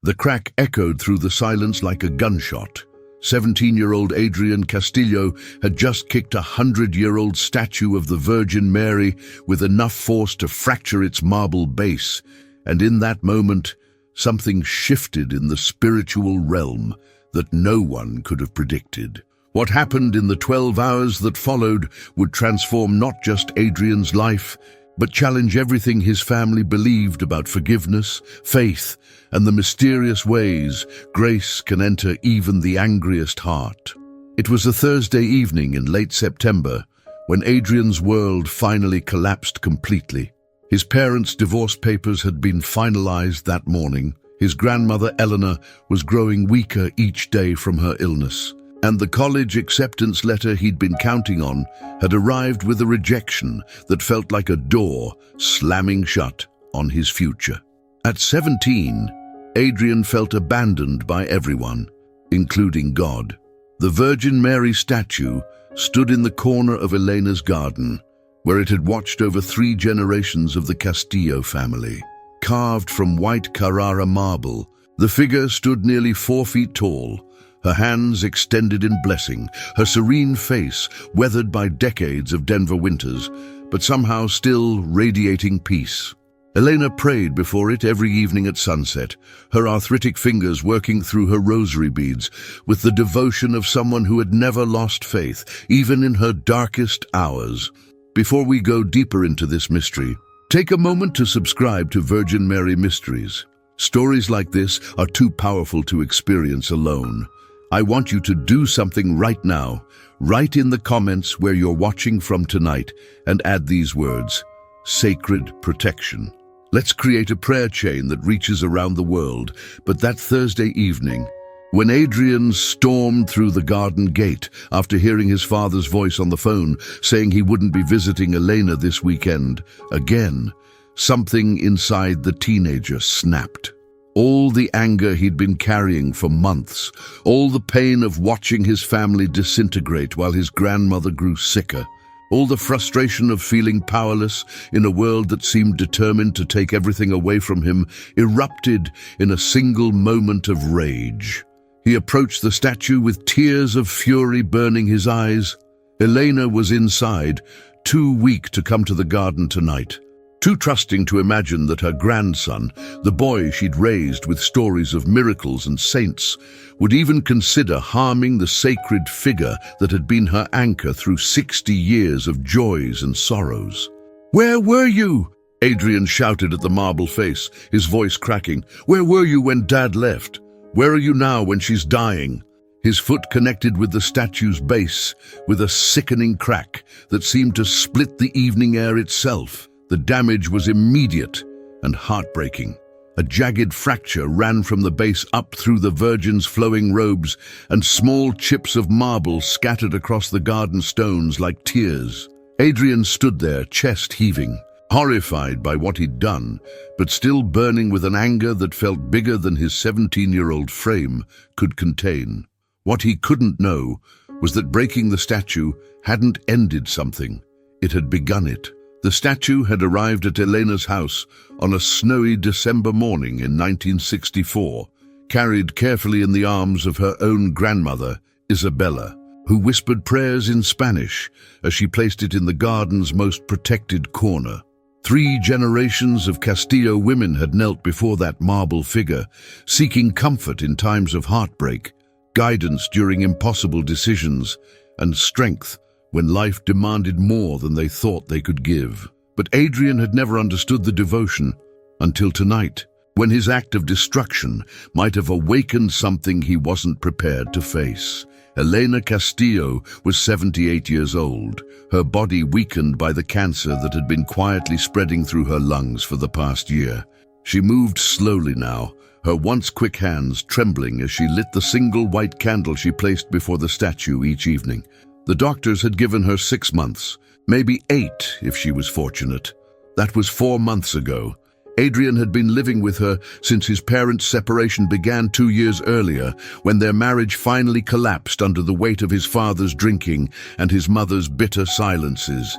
The crack echoed through the silence like a gunshot. 17-year-old Adrian Castillo had just kicked a 100-year-old statue of the Virgin Mary with enough force to fracture its marble base, and in that moment, something shifted in the spiritual realm that no one could have predicted. What happened in the 12 hours that followed would transform not just Adrian's life, but challenge everything his family believed about forgiveness, faith, and the mysterious ways grace can enter even the angriest heart. It was a Thursday evening in late September when Adrian's world finally collapsed completely. His parents' divorce papers had been finalized that morning. His grandmother Eleanor was growing weaker each day from her illness, and the college acceptance letter he'd been counting on had arrived with a rejection that felt like a door slamming shut on his future. At 17, Adrian felt abandoned by everyone, including God. The Virgin Mary statue stood in the corner of Elena's garden, where it had watched over 3 generations of the Castillo family. Carved from white Carrara marble, the figure stood nearly 4 feet tall, her hands extended in blessing, her serene face weathered by decades of Denver winters, but somehow still radiating peace. Elena prayed before it every evening at sunset, her arthritic fingers working through her rosary beads with the devotion of someone who had never lost faith, even in her darkest hours. Before we go deeper into this mystery, take a moment to subscribe to Virgin Mary Mysteries. Stories like this are too powerful to experience alone. I want you to do something right now. Write in the comments where you're watching from tonight and add these words: sacred protection. Let's create a prayer chain that reaches around the world. But that Thursday evening, when Adrian stormed through the garden gate after hearing his father's voice on the phone saying he wouldn't be visiting Elena this weekend, again, something inside the teenager snapped. All the anger he'd been carrying for months, all the pain of watching his family disintegrate while his grandmother grew sicker, all the frustration of feeling powerless in a world that seemed determined to take everything away from him, erupted in a single moment of rage. He approached the statue with tears of fury burning his eyes. Elena was inside, too weak to come to the garden tonight, too trusting to imagine that her grandson, the boy she'd raised with stories of miracles and saints, would even consider harming the sacred figure that had been her anchor through 60 years of joys and sorrows. "Where were you?" Adrian shouted at the marble face, his voice cracking. "Where were you when Dad left? Where are you now when she's dying?" His foot connected with the statue's base with a sickening crack that seemed to split the evening air itself. The damage was immediate and heartbreaking. A jagged fracture ran from the base up through the Virgin's flowing robes, and small chips of marble scattered across the garden stones like tears. Adrian stood there, chest heaving, horrified by what he'd done, but still burning with an anger that felt bigger than his 17-year-old frame could contain. What he couldn't know was that breaking the statue hadn't ended something. It had begun it. The statue had arrived at Elena's house on a snowy December morning in 1964, carried carefully in the arms of her own grandmother, Isabella, who whispered prayers in Spanish as she placed it in the garden's most protected corner. 3 generations of Castillo women had knelt before that marble figure, seeking comfort in times of heartbreak, guidance during impossible decisions, and strength when life demanded more than they thought they could give. But Adrian had never understood the devotion until tonight, when his act of destruction might have awakened something he wasn't prepared to face. Elena Castillo was 78 years old, her body weakened by the cancer that had been quietly spreading through her lungs for the past year. She moved slowly now, her once quick hands trembling as she lit the single white candle she placed before the statue each evening. The doctors had given her 6 months, maybe 8 if she was fortunate. That was 4 months ago. Adrian had been living with her since his parents' separation began 2 years earlier, when their marriage finally collapsed under the weight of his father's drinking and his mother's bitter silences.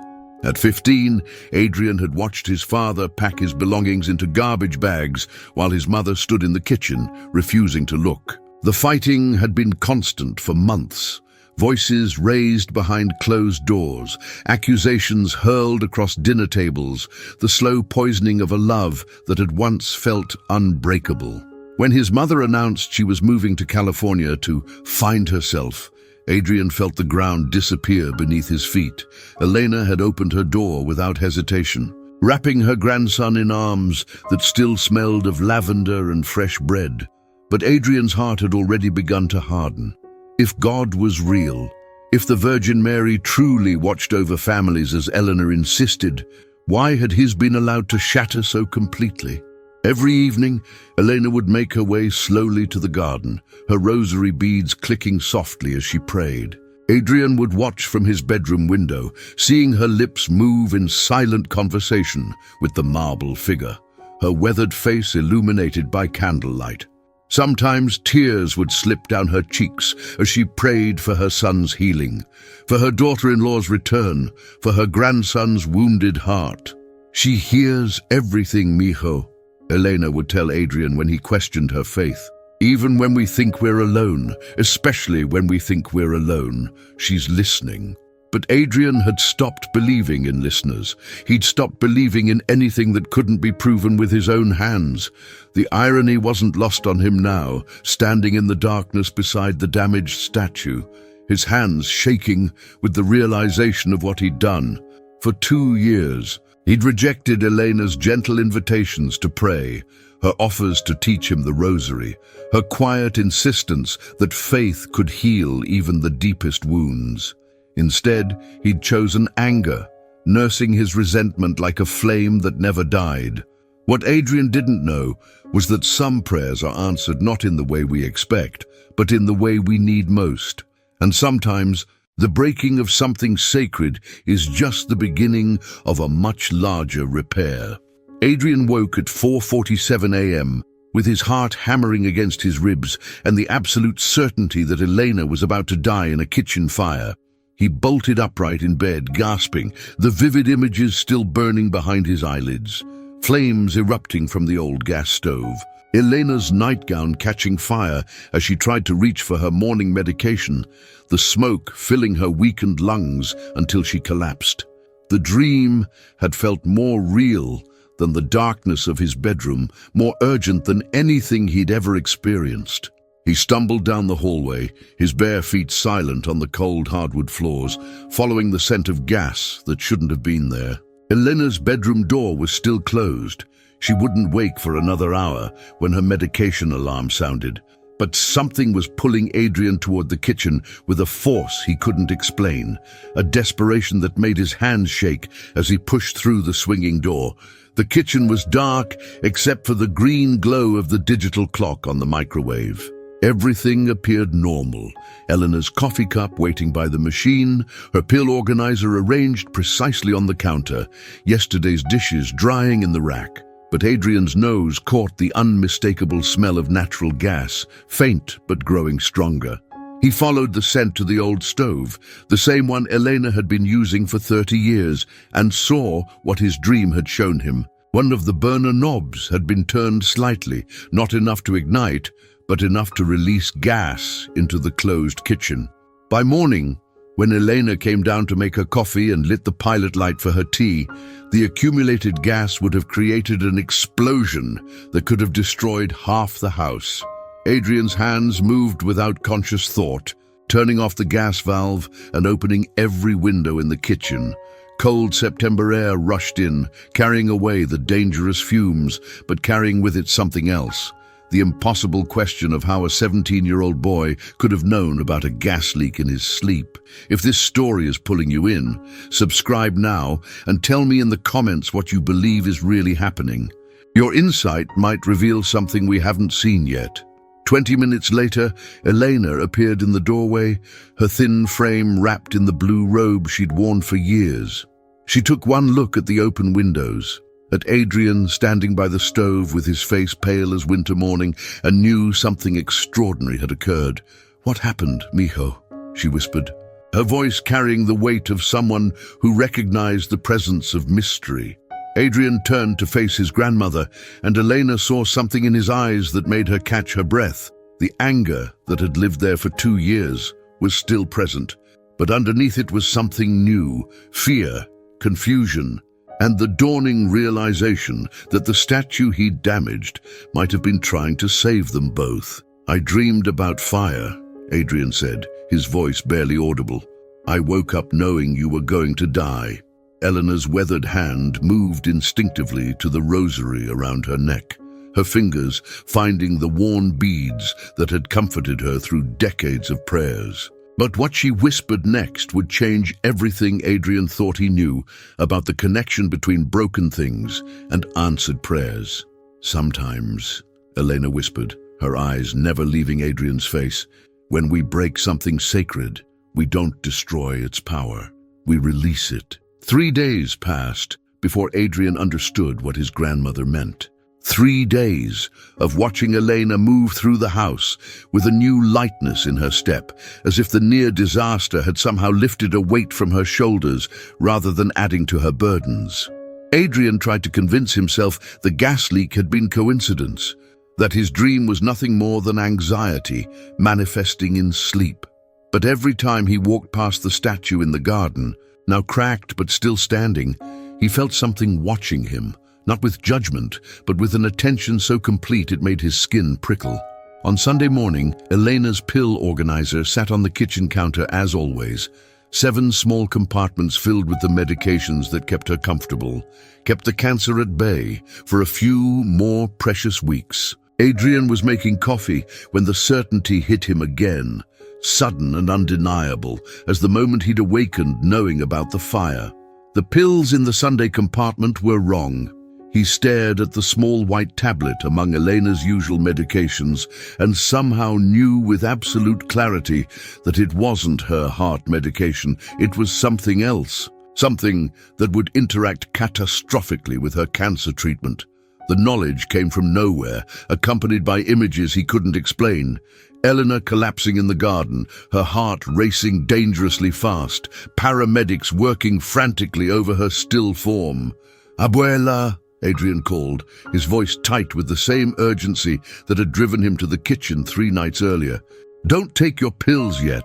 At 15, Adrian had watched his father pack his belongings into garbage bags while his mother stood in the kitchen, refusing to look. The fighting had been constant for months. Voices raised behind closed doors, accusations hurled across dinner tables, the slow poisoning of a love that had once felt unbreakable. When his mother announced she was moving to California to find herself, Adrian felt the ground disappear beneath his feet. Elena had opened her door without hesitation, wrapping her grandson in arms that still smelled of lavender and fresh bread. But Adrian's heart had already begun to harden. If God was real, if the Virgin Mary truly watched over families as Eleanor insisted, why had his been allowed to shatter so completely? Every evening, Elena would make her way slowly to the garden, her rosary beads clicking softly as she prayed. Adrian would watch from his bedroom window, seeing her lips move in silent conversation with the marble figure, her weathered face illuminated by candlelight. Sometimes tears would slip down her cheeks as she prayed for her son's healing, for her daughter-in-law's return, for her grandson's wounded heart. "She hears everything, mijo," Elena would tell Adrian when he questioned her faith. "Even when we think we're alone, especially when we think we're alone, she's listening." But Adrian had stopped believing in listeners. He'd stopped believing in anything that couldn't be proven with his own hands. The irony wasn't lost on him now, standing in the darkness beside the damaged statue, his hands shaking with the realization of what he'd done. For 2 years, he'd rejected Elena's gentle invitations to pray, her offers to teach him the rosary, her quiet insistence that faith could heal even the deepest wounds. Instead, he'd chosen anger, nursing his resentment like a flame that never died. What Adrian didn't know was that some prayers are answered not in the way we expect, but in the way we need most. And sometimes, the breaking of something sacred is just the beginning of a much larger repair. Adrian woke at 4:47 a.m., with his heart hammering against his ribs and the absolute certainty that Elena was about to die in a kitchen fire. He bolted upright in bed, gasping, the vivid images still burning behind his eyelids. Flames erupting from the old gas stove. Elena's nightgown catching fire as she tried to reach for her morning medication, the smoke filling her weakened lungs until she collapsed. The dream had felt more real than the darkness of his bedroom, more urgent than anything he'd ever experienced. He stumbled down the hallway, his bare feet silent on the cold hardwood floors, following the scent of gas that shouldn't have been there. Elena's bedroom door was still closed. She wouldn't wake for another hour when her medication alarm sounded. But something was pulling Adrian toward the kitchen with a force he couldn't explain, a desperation that made his hands shake as he pushed through the swinging door. The kitchen was dark except for the green glow of the digital clock on the microwave. Everything appeared normal. Eleanor's coffee cup waiting by the machine, her pill organizer arranged precisely on the counter, yesterday's dishes drying in the rack. But Adrian's nose caught the unmistakable smell of natural gas, faint but growing stronger. He followed the scent to the old stove, the same one Elena had been using for 30 years, and saw what his dream had shown him. One of the burner knobs had been turned slightly, not enough to ignite, but enough to release gas into the closed kitchen. By morning, when Elena came down to make her coffee and lit the pilot light for her tea, the accumulated gas would have created an explosion that could have destroyed half the house. Adrian's hands moved without conscious thought, turning off the gas valve and opening every window in the kitchen. Cold September air rushed in, carrying away the dangerous fumes, but carrying with it something else. The impossible question of how a 17-year-old boy could have known about a gas leak in his sleep. If this story is pulling you in, subscribe now and tell me in the comments what you believe is really happening. Your insight might reveal something we haven't seen yet. 20 minutes later, Elena appeared in the doorway, her thin frame wrapped in the blue robe she'd worn for years. She took one look at the open windows, at Adrian standing by the stove with his face pale as winter morning, and knew something extraordinary had occurred. "What happened, mijo?" she whispered. her voice carrying the weight of someone who recognized the presence of mystery. Adrian turned to face his grandmother, and Elena saw something in his eyes that made her catch her breath. The anger that had lived there for 2 years was still present, but underneath it was something new: fear, confusion, and the dawning realization that the statue he'd damaged might have been trying to save them both. "I dreamed about fire," Adrian said, his voice barely audible. "I woke up knowing you were going to die." Eleanor's weathered hand moved instinctively to the rosary around her neck, her fingers finding the worn beads that had comforted her through decades of prayers. But what she whispered next would change everything Adrian thought he knew about the connection between broken things and answered prayers. "Sometimes," Elena whispered, her eyes never leaving Adrian's face, "when we break something sacred, we don't destroy its power. We release it." 3 days passed before Adrian understood what his grandmother meant. 3 days of watching Elena move through the house with a new lightness in her step, as if the near disaster had somehow lifted a weight from her shoulders rather than adding to her burdens. Adrian tried to convince himself the gas leak had been coincidence, that his dream was nothing more than anxiety manifesting in sleep. But every time he walked past the statue in the garden, now cracked but still standing, he felt something watching him. Not with judgment, but with an attention so complete it made his skin prickle. On Sunday morning, Elena's pill organizer sat on the kitchen counter as always. 7 small compartments filled with the medications that kept her comfortable, kept the cancer at bay for a few more precious weeks. Adrian was making coffee when the certainty hit him again, sudden and undeniable, as the moment he'd awakened knowing about the fire. The pills in the Sunday compartment were wrong. He stared at the small white tablet among Elena's usual medications and somehow knew with absolute clarity that it wasn't her heart medication, it was something else, something that would interact catastrophically with her cancer treatment. The knowledge came from nowhere, accompanied by images he couldn't explain. Elena collapsing in the garden, her heart racing dangerously fast, paramedics working frantically over her still form. "Abuela!" Adrian called, his voice tight with the same urgency that had driven him to the kitchen 3 nights earlier. "Don't take your pills yet."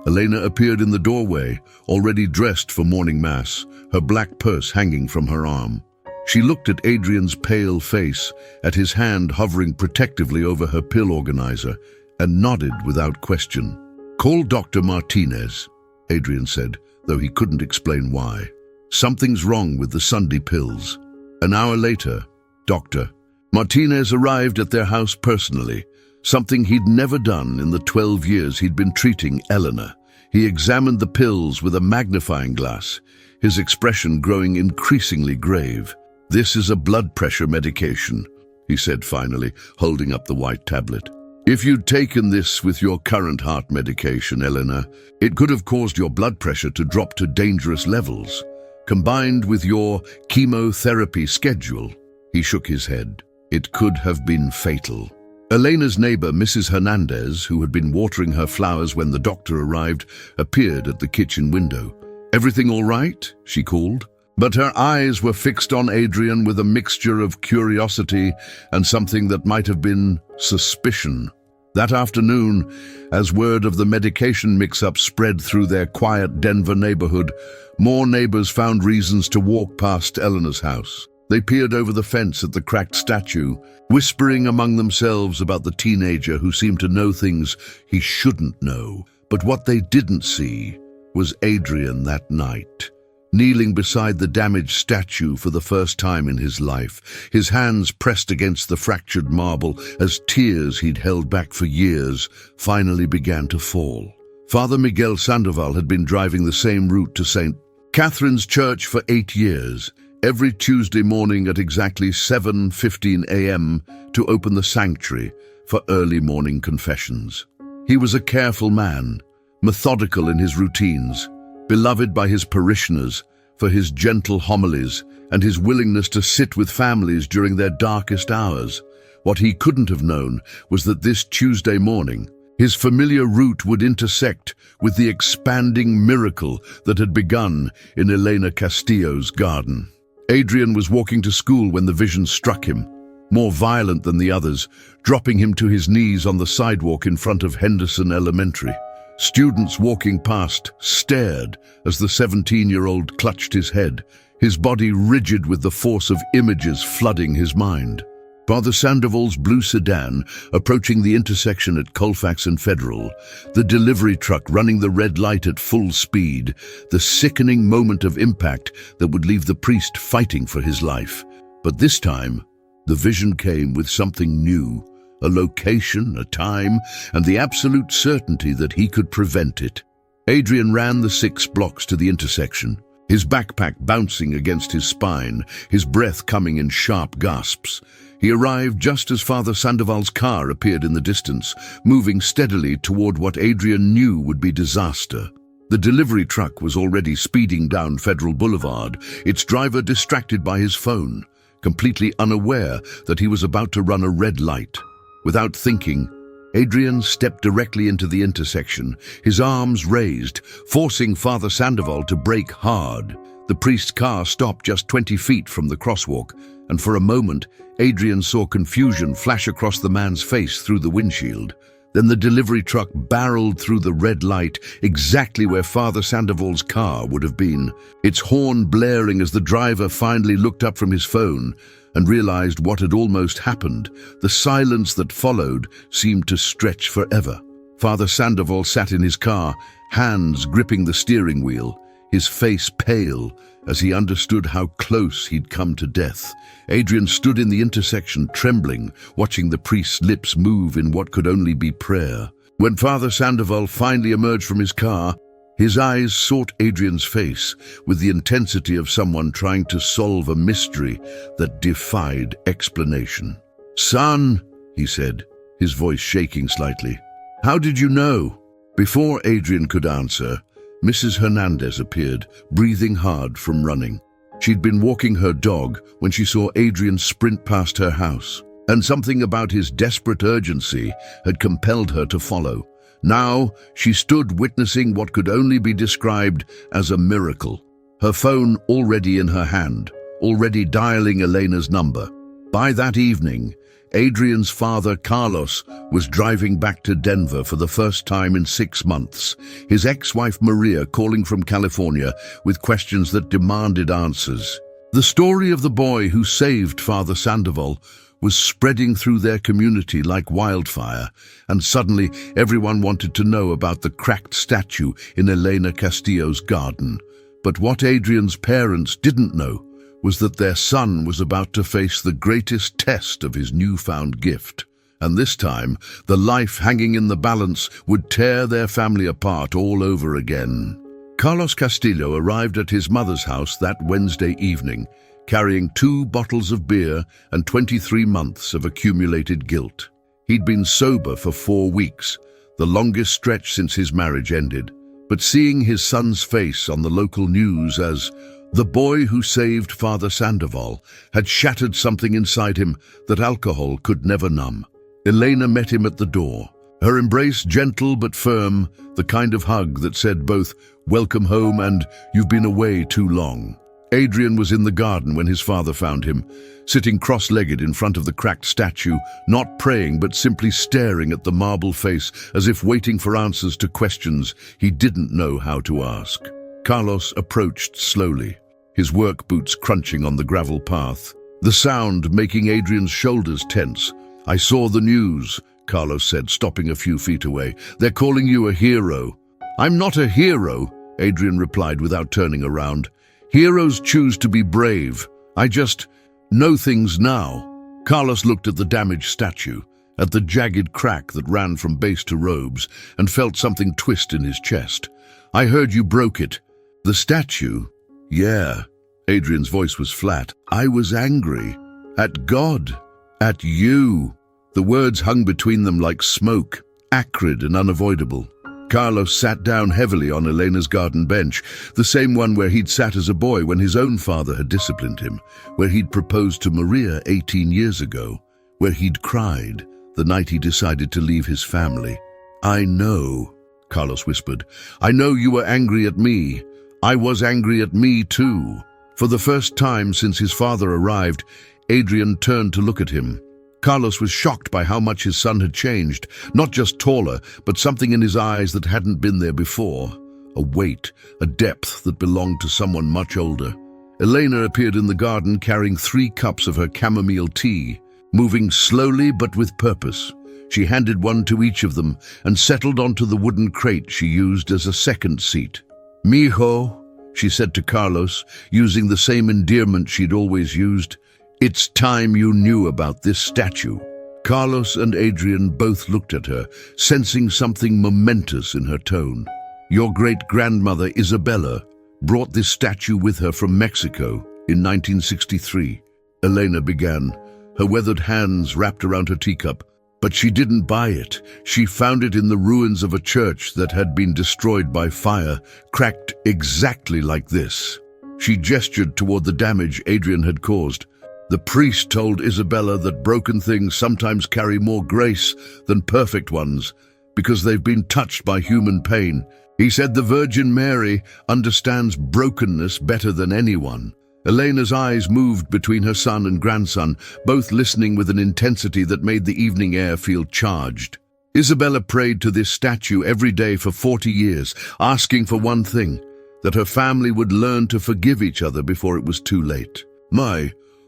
Elena appeared in the doorway, already dressed for morning mass, her black purse hanging from her arm. She looked at Adrian's pale face, at his hand hovering protectively over her pill organizer, and nodded without question. "Call Dr. Martinez," Adrian said, though he couldn't explain why. "Something's wrong with the Sunday pills." An hour later, Dr. Martinez arrived at their house personally, something he'd never done in the 12 years he'd been treating Elena. He examined the pills with a magnifying glass, his expression growing increasingly grave. "This is a blood pressure medication," he said finally, holding up the white tablet. "If you'd taken this with your current heart medication, Elena, it could have caused your blood pressure to drop to dangerous levels. Combined with your chemotherapy schedule," he shook his head, "it could have been fatal." Elena's neighbor, Mrs. Hernandez, who had been watering her flowers when the doctor arrived, appeared at the kitchen window. "Everything all right?" she called. But her eyes were fixed on Adrian with a mixture of curiosity and something that might have been suspicion. That afternoon, as word of the medication mix-up spread through their quiet Denver neighborhood, more neighbors found reasons to walk past Eleanor's house. They peered over the fence at the cracked statue, whispering among themselves about the teenager who seemed to know things he shouldn't know. But what they didn't see was Adrian that night, kneeling beside the damaged statue for the first time in his life, his hands pressed against the fractured marble as tears he'd held back for years finally began to fall. Father Miguel Sandoval had been driving the same route to St. Catherine's Church for 8 years, every Tuesday morning at exactly 7:15 a.m. to open the sanctuary for early morning confessions. He was a careful man, methodical in his routines, beloved by his parishioners for his gentle homilies and his willingness to sit with families during their darkest hours. What he couldn't have known was that this Tuesday morning, His familiar route would intersect with the expanding miracle that had begun in Elena Castillo's garden. Adrian was walking to school when the vision struck him, more violent than the others, dropping him to his knees on the sidewalk in front of Henderson Elementary. Students walking past stared as the 17-year-old clutched his head, his body rigid with the force of images flooding his mind. Father Sandoval's blue sedan approaching the intersection at Colfax and Federal, the delivery truck running the red light at full speed, the sickening moment of impact that would leave the priest fighting for his life. But this time, the vision came with something new, a location, a time, and the absolute certainty that he could prevent it. Adrian ran the 6 blocks to the intersection, his backpack bouncing against his spine, his breath coming in sharp gasps. He arrived just as Father Sandoval's car appeared in the distance, moving steadily toward what Adrian knew would be disaster. The delivery truck was already speeding down Federal Boulevard, its driver distracted by his phone, completely unaware that he was about to run a red light. Without thinking, Adrian stepped directly into the intersection, his arms raised, forcing Father Sandoval to brake hard. The priest's car stopped just 20 feet from the crosswalk, and for a moment, Adrian saw confusion flash across the man's face through the windshield. Then the delivery truck barreled through the red light, exactly where Father Sandoval's car would have been, its horn blaring as the driver finally looked up from his phone and realized what had almost happened. The silence that followed seemed to stretch forever. Father Sandoval sat in his car, hands gripping the steering wheel, his face pale as he understood how close he'd come to death. Adrian stood in the intersection, trembling, watching the priest's lips move in what could only be prayer. When Father Sandoval finally emerged from his car, his eyes sought Adrian's face with the intensity of someone trying to solve a mystery that defied explanation. "Son," he said, his voice shaking slightly, "how did you know?" Before Adrian could answer, Mrs. Hernandez appeared, breathing hard from running. She'd been walking her dog when she saw Adrian sprint past her house, and something about his desperate urgency had compelled her to follow. Now, she stood witnessing what could only be described as a miracle, her phone already in her hand, already dialing Elena's number. By that evening, Adrian's father, Carlos, was driving back to Denver for the first time in 6 months, his ex-wife Maria calling from California with questions that demanded answers. The story of the boy who saved Father Sandoval was spreading through their community like wildfire, and suddenly everyone wanted to know about the cracked statue in Elena Castillo's garden. But what Adrian's parents didn't know was that their son was about to face the greatest test of his newfound gift. And this time, the life hanging in the balance would tear their family apart all over again. Carlos Castillo arrived at his mother's house that Wednesday evening, carrying 2 bottles of beer and 23 months of accumulated guilt. He'd been sober for 4 weeks, the longest stretch since his marriage ended. But seeing his son's face on the local news as the boy who saved Father Sandoval had shattered something inside him that alcohol could never numb. Elena met him at the door, her embrace gentle but firm, the kind of hug that said both, "Welcome home" and "You've been away too long." Adrian was in the garden when his father found him, sitting cross-legged in front of the cracked statue, not praying but simply staring at the marble face as if waiting for answers to questions he didn't know how to ask. Carlos approached slowly, his work boots crunching on the gravel path, the sound making Adrian's shoulders tense. "I saw the news," Carlos said, stopping a few feet away. "They're calling you a hero." "I'm not a hero," Adrian replied without turning around. "Heroes choose to be brave. I just know things now." Carlos looked at the damaged statue, at the jagged crack that ran from base to robes, and felt something twist in his chest. "I heard you broke it." "The statue?" "Yeah." Adrian's voice was flat. "I was angry. At God. At you." The words hung between them like smoke, acrid and unavoidable. Carlos sat down heavily on Elena's garden bench, the same one where he'd sat as a boy when his own father had disciplined him, where he'd proposed to Maria 18 years ago, where he'd cried the night he decided to leave his family. I know, Carlos whispered. I know you were angry at me. I was angry at me too. For the first time since his father arrived, Adrian turned to look at him. Carlos was shocked by how much his son had changed, not just taller, but something in his eyes that hadn't been there before. A weight, a depth that belonged to someone much older. Elena appeared in the garden carrying 3 cups of her chamomile tea, moving slowly but with purpose. She handed one to each of them and settled onto the wooden crate she used as a second seat. "Mijo," she said to Carlos, using the same endearment she'd always used, "it's time you knew about this statue." Carlos and Adrian both looked at her, sensing something momentous in her tone. "Your great-grandmother Isabella brought this statue with her from Mexico in 1963. Elena began, her weathered hands wrapped around her teacup. "But she didn't buy it. She found it in the ruins of a church that had been destroyed by fire, cracked exactly like this." She gestured toward the damage Adrian had caused. "The priest told Isabella that broken things sometimes carry more grace than perfect ones, because they've been touched by human pain. He said the Virgin Mary understands brokenness better than anyone." Elena's eyes moved between her son and grandson, both listening with an intensity that made the evening air feel charged. Isabella prayed to this statue every day for 40 years, asking for one thing, that her family would learn to forgive each other before it was too late.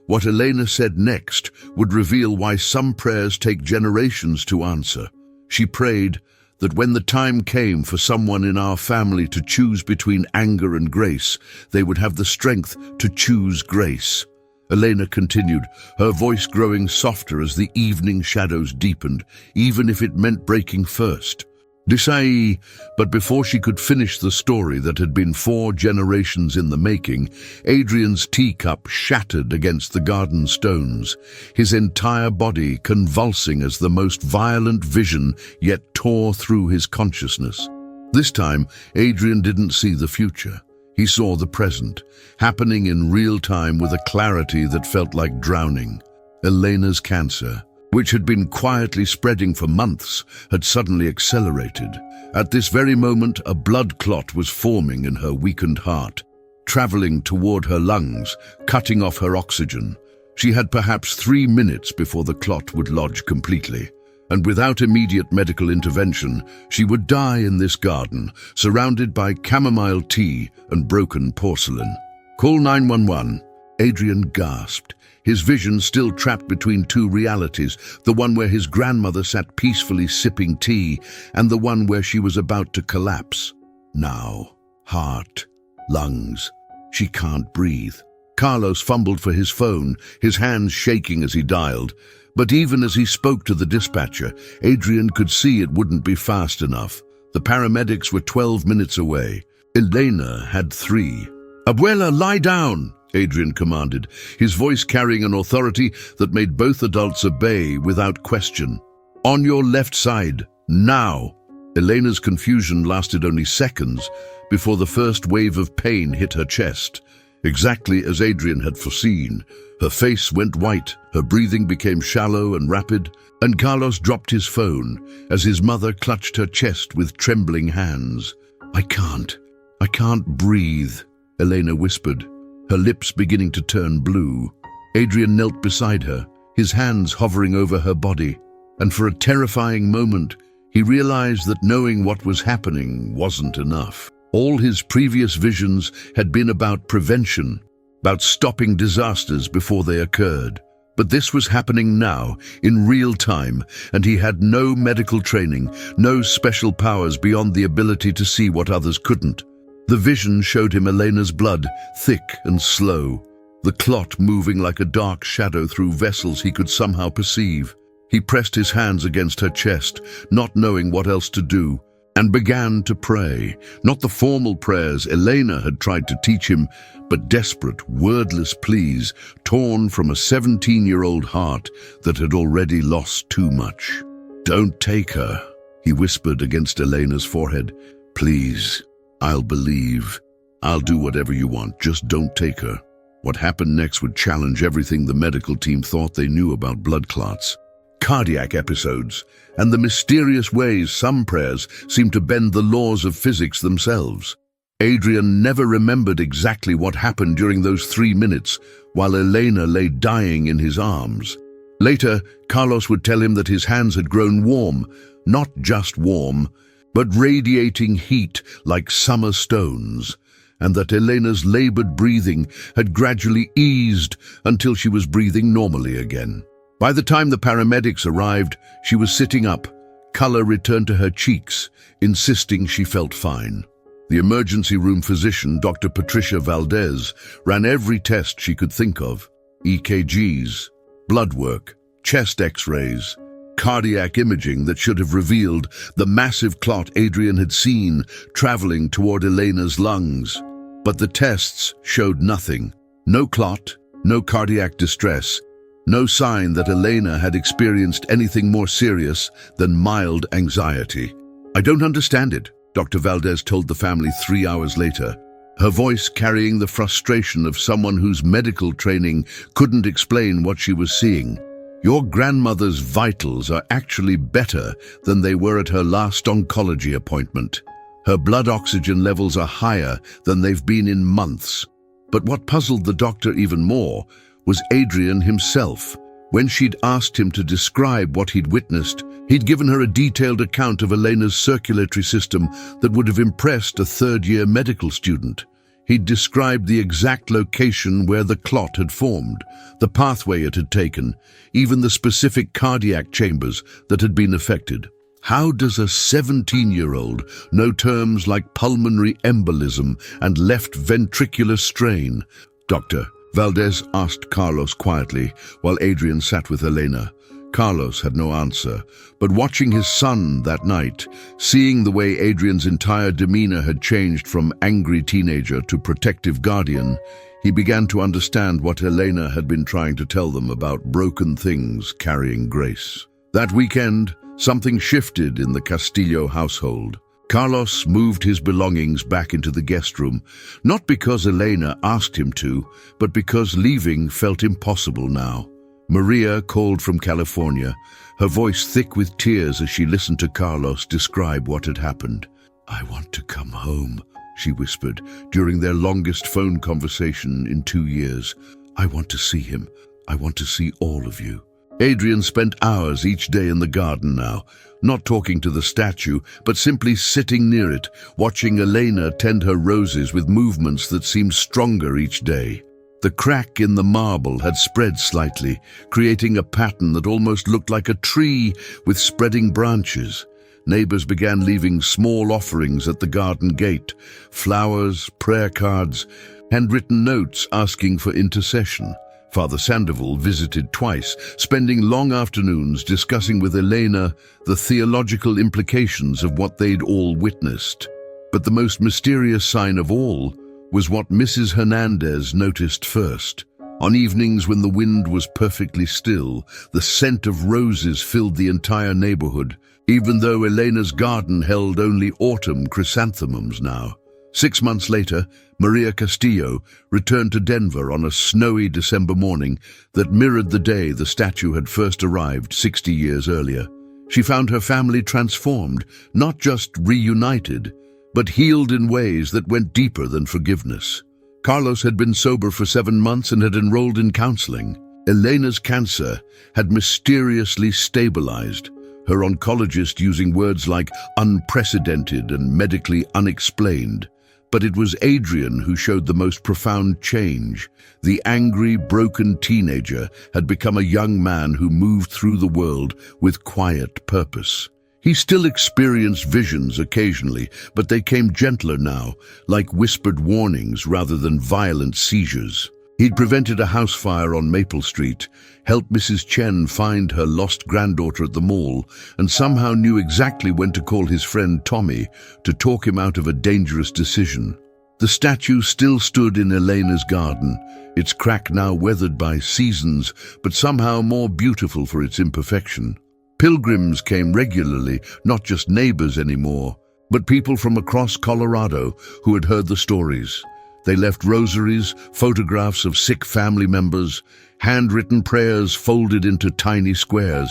What Elena said next would reveal why some prayers take generations to answer. She prayed that when the time came for someone in our family to choose between anger and grace, they would have the strength to choose grace. Elena continued, her voice growing softer as the evening shadows deepened, even if it meant breaking first. Desai, but before she could finish the story that had been 4 generations in the making, Adrian's teacup shattered against the garden stones, his entire body convulsing as the most violent vision yet tore through his consciousness. This time, Adrian didn't see the future. He saw the present, happening in real time with a clarity that felt like drowning. Elena's cancer, which had been quietly spreading for months, had suddenly accelerated. At this very moment, a blood clot was forming in her weakened heart, traveling toward her lungs, cutting off her oxygen. She had perhaps 3 minutes before the clot would lodge completely, and without immediate medical intervention, she would die in this garden, surrounded by chamomile tea and broken porcelain. "Call 911. Adrian gasped, his vision still trapped between 2 realities, the one where his grandmother sat peacefully sipping tea, and the one where she was about to collapse. Now, heart, lungs, she can't breathe. Carlos fumbled for his phone, his hands shaking as he dialed. But even as he spoke to the dispatcher, Adrian could see it wouldn't be fast enough. The paramedics were 12 minutes away. Elena had 3. "Abuela, lie down!" Adrian commanded, his voice carrying an authority that made both adults obey without question. "On your left side, now!" Elena's confusion lasted only seconds before the first wave of pain hit her chest. Exactly as Adrian had foreseen, her face went white, her breathing became shallow and rapid, and Carlos dropped his phone as his mother clutched her chest with trembling hands. I can't breathe," Elena whispered, her lips beginning to turn blue. Adrian knelt beside her, his hands hovering over her body, and for a terrifying moment, he realized that knowing what was happening wasn't enough. All his previous visions had been about prevention, about stopping disasters before they occurred. But this was happening now, in real time, and he had no medical training, no special powers beyond the ability to see what others couldn't. The vision showed him Elena's blood, thick and slow, the clot moving like a dark shadow through vessels he could somehow perceive. He pressed his hands against her chest, not knowing what else to do, and began to pray, not the formal prayers Elena had tried to teach him, but desperate, wordless pleas torn from a 17-year-old heart that had already lost too much. "Don't take her," he whispered against Elena's forehead. "Please. I'll believe. I'll do whatever you want, just don't take her." What happened next would challenge everything the medical team thought they knew about blood clots. cardiac episodes, and the mysterious ways some prayers seem to bend the laws of physics themselves. Adrian never remembered exactly what happened during those 3 minutes while Elena lay dying in his arms. Later, Carlos would tell him that his hands had grown warm, not just warm, but radiating heat like summer stones, and that Elena's labored breathing had gradually eased until she was breathing normally again. By the time the paramedics arrived, she was sitting up. Color returned to her cheeks, insisting she felt fine. The emergency room physician, Dr. Patricia Valdez, ran every test she could think of: EKGs, blood work, chest x-rays, cardiac imaging that should have revealed the massive clot Adrian had seen traveling toward Elena's lungs. But the tests showed nothing. No clot, no cardiac distress, no sign that Elena had experienced anything more serious than mild anxiety. "I don't understand it," Dr. Valdez told the family 3 hours later, her voice carrying the frustration of someone whose medical training couldn't explain what she was seeing. "Your grandmother's vitals are actually better than they were at her last oncology appointment. Her blood oxygen levels are higher than they've been in months." But what puzzled the doctor even more was Adrian himself. When she'd asked him to describe what he'd witnessed, he'd given her a detailed account of Elena's circulatory system that would have impressed a third-year medical student. He'd described the exact location where the clot had formed, the pathway it had taken, even the specific cardiac chambers that had been affected. How does a 17-year-old know terms like pulmonary embolism and left ventricular strain? Dr. Valdez asked Carlos quietly while Adrian sat with Elena. Carlos had no answer, but watching his son that night, seeing the way Adrian's entire demeanor had changed from angry teenager to protective guardian, he began to understand what Elena had been trying to tell them about broken things carrying grace. That weekend, something shifted in the Castillo household. Carlos moved his belongings back into the guest room, not because Elena asked him to, but because leaving felt impossible now. Maria called from California, her voice thick with tears as she listened to Carlos describe what had happened. "I want to come home," she whispered during their longest phone conversation in 2 years. "I want to see him. I want to see all of you." Adrian spent hours each day in the garden now, not talking to the statue, but simply sitting near it, watching Elena tend her roses with movements that seemed stronger each day. The crack in the marble had spread slightly, creating a pattern that almost looked like a tree with spreading branches. Neighbors began leaving small offerings at the garden gate: flowers, prayer cards, handwritten notes asking for intercession. Father Sandoval visited twice, spending long afternoons discussing with Elena the theological implications of what they'd all witnessed. But the most mysterious sign of all was what Mrs. Hernandez noticed first. On evenings when the wind was perfectly still, the scent of roses filled the entire neighborhood, even though Elena's garden held only autumn chrysanthemums now. 6 months later, Maria Castillo returned to Denver on a snowy December morning that mirrored the day the statue had first arrived 60 years earlier. She found her family transformed, not just reunited, but healed in ways that went deeper than forgiveness. Carlos had been sober for 7 months and had enrolled in counseling. Elena's cancer had mysteriously stabilized, her oncologist using words like unprecedented and medically unexplained. But it was Adrian who showed the most profound change. The angry, broken teenager had become a young man who moved through the world with quiet purpose. He still experienced visions occasionally, but they came gentler now, like whispered warnings rather than violent seizures. He'd prevented a house fire on Maple Street, helped Mrs. Chen find her lost granddaughter at the mall, and somehow knew exactly when to call his friend Tommy to talk him out of a dangerous decision. The statue still stood in Elena's garden, its crack now weathered by seasons, but somehow more beautiful for its imperfection. Pilgrims came regularly, not just neighbors anymore, but people from across Colorado who had heard the stories. They left rosaries, photographs of sick family members, handwritten prayers folded into tiny squares.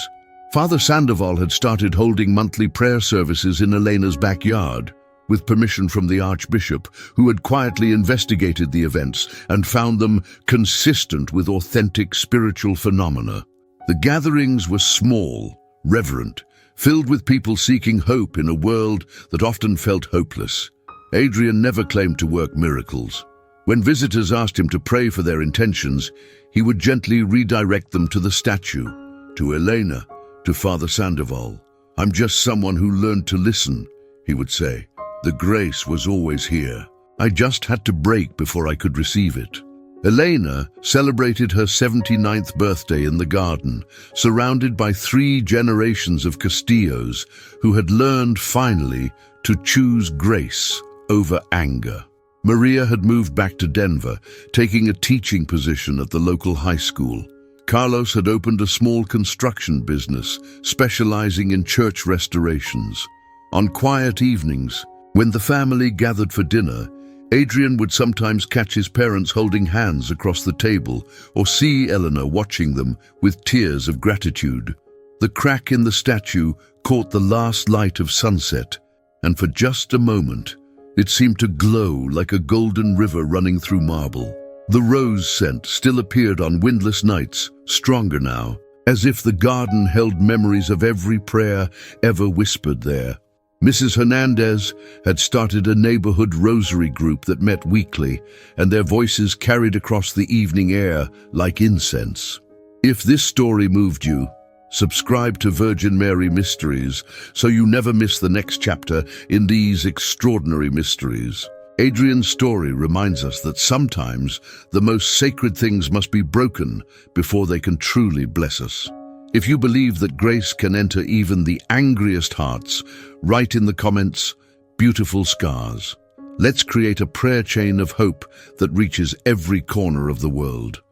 Father Sandoval had started holding monthly prayer services in Elena's backyard, with permission from the Archbishop, who had quietly investigated the events and found them consistent with authentic spiritual phenomena. The gatherings were small, reverent, filled with people seeking hope in a world that often felt hopeless. Adrian never claimed to work miracles. When visitors asked him to pray for their intentions, he would gently redirect them to the statue, to Elena, to Father Sandoval. "I'm just someone who learned to listen," he would say. "The grace was always here. I just had to break before I could receive it." Elena celebrated her 79th birthday in the garden, surrounded by 3 generations of Castillos who had learned finally to choose grace over anger. Maria had moved back to Denver, taking a teaching position at the local high school. Carlos had opened a small construction business, specializing in church restorations. On quiet evenings, when the family gathered for dinner, Adrian would sometimes catch his parents holding hands across the table or see Eleanor watching them with tears of gratitude. The crack in the statue caught the last light of sunset, and for just a moment, it seemed to glow like a golden river running through marble. The rose scent still appeared on windless nights, stronger now, as if the garden held memories of every prayer ever whispered there. Mrs. Hernandez had started a neighborhood rosary group that met weekly, and their voices carried across the evening air like incense. If this story moved you, subscribe to Virgin Mary Mysteries so you never miss the next chapter in these extraordinary mysteries. Adrian's story reminds us that sometimes the most sacred things must be broken before they can truly bless us. If you believe that grace can enter even the angriest hearts, write in the comments, "Beautiful scars." Let's create a prayer chain of hope that reaches every corner of the world.